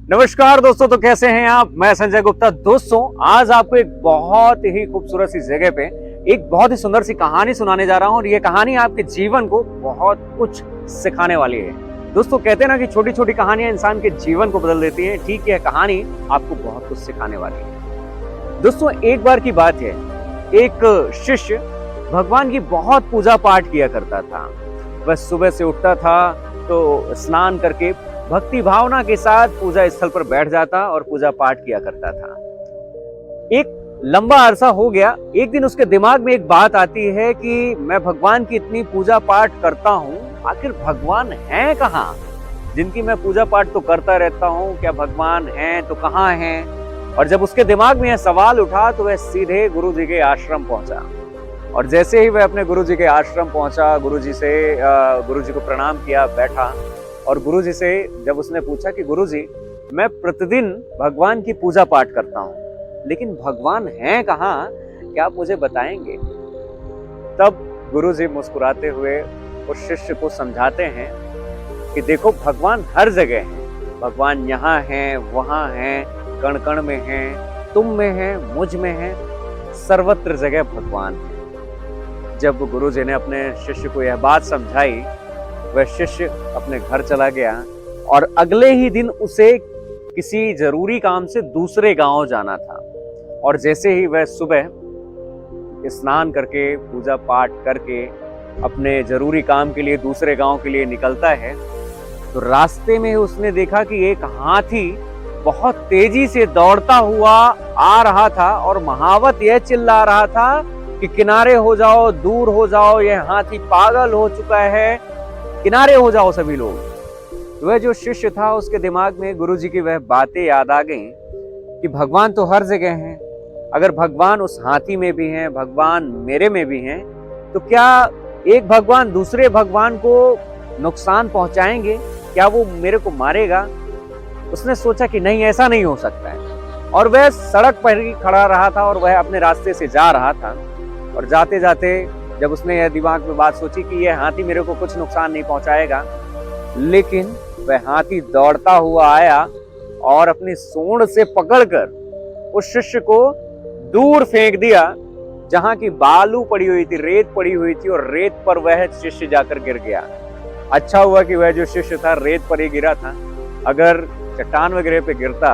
नमस्कार दोस्तों, तो कैसे हैं आप। मैं संजय गुप्ता। दोस्तों, आज आपको एक बहुत ही खूबसूरत सी जगह पे एक बहुत ही सुंदर सी कहानी सुनाने जा रहा हूं और ये कहानी आपके जीवन को बहुत कुछ सिखाने वाली है। दोस्तों, कहते हैं ना कि छोटी छोटी कहानियां इंसान के जीवन को बदल देती हैं। ठीक है, कहानी आपको बहुत कुछ सिखाने वाली है। दोस्तों, एक बार की बात है, एक शिष्य भगवान की बहुत पूजा पाठ किया करता था। वह सुबह से उठता था तो स्नान करके भक्ति भावना के साथ पूजा स्थल पर बैठ जाता और पूजा पाठ किया करता था। एक लंबा अरसा हो गया। एक दिन उसके दिमाग में एक बात आती है कि मैं भगवान की इतनी पूजा पाठ करता हूँ, आखिर भगवान हैं कहाँ, जिनकी मैं पूजा पाठ तो करता रहता हूँ, क्या भगवान हैं तो कहाँ हैं। और जब उसके दिमाग में यह सवाल उठा तो वह सीधे गुरु जी के आश्रम पहुंचा। और जैसे ही वह अपने गुरु जी के आश्रम पहुंचा, गुरु जी को प्रणाम किया, बैठा और गुरु जी से जब उसने पूछा कि गुरु जी, मैं प्रतिदिन भगवान की पूजा पाठ करता हूँ, लेकिन भगवान हैं कहाँ, क्या आप मुझे बताएंगे। तब गुरु जी मुस्कुराते हुए उस शिष्य को समझाते हैं कि देखो, भगवान हर जगह हैं। भगवान यहाँ हैं, वहाँ हैं, कण कण में हैं, तुम में हैं, मुझ में हैं, सर्वत्र जगह भगवान है। जब गुरु जी ने अपने शिष्य को यह बात समझाई, वह शिष्य अपने घर चला गया और अगले ही दिन उसे किसी जरूरी काम से दूसरे गांव जाना था। और जैसे ही वह सुबह स्नान करके पूजा पाठ करके अपने जरूरी काम के लिए दूसरे गांव के लिए निकलता है, तो रास्ते में उसने देखा कि एक हाथी बहुत तेजी से दौड़ता हुआ आ रहा था और महावत यह चिल्ला रहा था कि किनारे हो जाओ, दूर हो जाओ, यह हाथी पागल हो चुका है, किनारे हो जाओ सभी लोग। वह जो शिष्य था, उसके दिमाग में गुरु जी की वह बातें याद आ गईं कि भगवान तो हर जगह हैं। अगर भगवान उस हाथी में भी हैं, भगवान मेरे में भी हैं, तो क्या एक भगवान दूसरे भगवान को नुकसान पहुंचाएंगे? क्या वो मेरे को मारेगा? उसने सोचा कि नहीं, ऐसा नहीं हो सकता है। और वह सड़क पर ही खड़ा रहा था और वह अपने रास्ते से जा रहा था। और जाते जाते जब उसने यह दिमाग में बात सोची कि यह हाथी मेरे को कुछ नुकसान नहीं पहुंचाएगा, लेकिन वह हाथी दौड़ता हुआ आया और अपनी सूंड से पकड़कर उस शिष्य को दूर फेंक दिया, जहां की बालू पड़ी हुई थी, रेत पड़ी हुई थी, और रेत पर वह शिष्य जाकर गिर गया। अच्छा हुआ कि वह जो शिष्य था रेत पर ही गिरा था। अगर चट्टान वगैरह पे गिरता,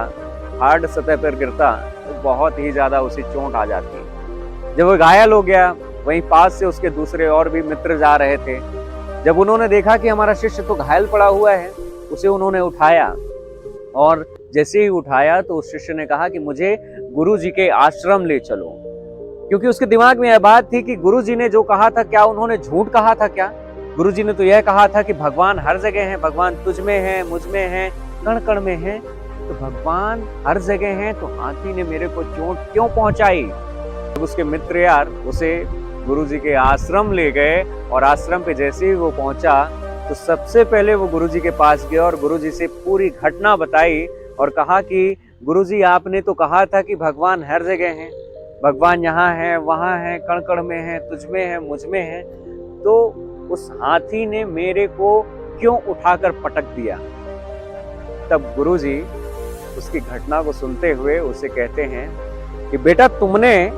हार्ड सतह पर गिरता, तो बहुत ही ज्यादा उसे चोट आ जाती। जब वह घायल हो गया, वहीं पास से उसके दूसरे और भी मित्र जा रहे थे। जब उन्होंने देखा कि हमारा शिष्य तो घायल पड़ा हुआ है, उसे उन्होंने उठाया। और जैसे ही उठाया तो उस शिष्य ने कहा कि मुझे गुरु जी के आश्रम ले चलो, क्योंकि उसके दिमाग में यह बात थी कि गुरु जी ने जो कहा था, क्या उन्होंने झूठ कहा था क्या। गुरु जी ने तो यह कहा था कि भगवान हर जगह है, भगवान तुझ में है, मुझ में है, कण कण में है। तो भगवान हर जगह है, तो हाथी ने मेरे को चोट क्यों पहुंचाई। जब उसके मित्र यार उसे गुरु जी के आश्रम ले गए और आश्रम पे जैसे ही वो पहुंचा तो सबसे पहले वो गुरु जी के पास गया और गुरु जी से पूरी घटना बताई और कहा कि गुरु जी, आपने तो कहा था कि भगवान हर जगह हैं, भगवान यहाँ है, वहाँ है, कण कण में है, तुझ में है, मुझ में है, तो उस हाथी ने मेरे को क्यों उठाकर पटक दिया। तब गुरु जी उसकी घटना को सुनते हुए उसे कहते हैं कि बेटा, तुमने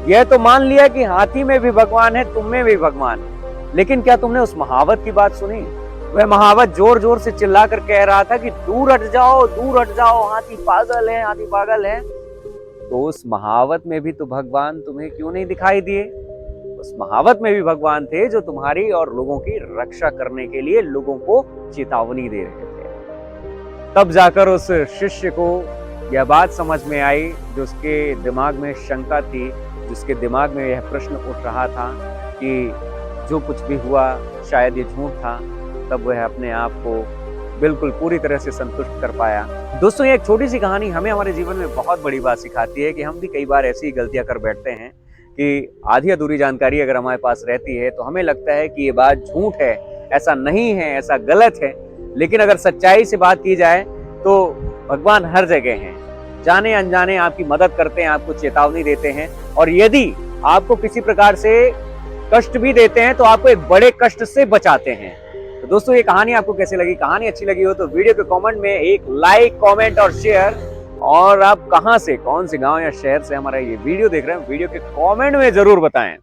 यह तो मान लिया कि हाथी में भी भगवान है, तुम में भी भगवान है, लेकिन क्या तुमने उस महावत की बात सुनी। वह महावत जोर जोर से चिल्लाकर कह रहा था कि दूर हट जाओ, दूर हट जाओ, हाथी पागल है, हाथी पागल है। तो उस महावत में भी तो भगवान तुम्हें क्यों नहीं दिखाई दिए। उस महावत में भी भगवान थे जो तुम्हारी और लोगों की रक्षा करने के लिए लोगों को चेतावनी दे रहे थे। तब जाकर उस शिष्य को यह बात समझ में आई, जो उसके दिमाग में शंका थी, जिसके दिमाग में यह प्रश्न उठ रहा था कि जो कुछ भी हुआ शायद ये झूठ था। तब वह अपने आप को बिल्कुल पूरी तरह से संतुष्ट कर पाया। दोस्तों, ये एक छोटी सी कहानी हमें हमारे जीवन में बहुत बड़ी बात सिखाती है कि हम भी कई बार ऐसी गलतियां कर बैठते हैं कि आधी अधूरी जानकारी अगर हमारे पास रहती है तो हमें लगता है कि ये बात झूठ है, ऐसा नहीं है, ऐसा गलत है। लेकिन अगर सच्चाई से बात की जाए तो भगवान हर जगह हैं, जाने अनजाने आपकी मदद करते हैं, आपको चेतावनी देते हैं, और यदि आपको किसी प्रकार से कष्ट भी देते हैं तो आपको एक बड़े कष्ट से बचाते हैं। तो दोस्तों ये कहानी आपको कैसी लगी, कहानी अच्छी लगी हो तो वीडियो के कमेंट में एक लाइक, कमेंट और शेयर, और आप कहां से, कौन से गांव या शहर से हमारा ये वीडियो देख रहे हैं वीडियो के कमेंट में जरूर बताएं।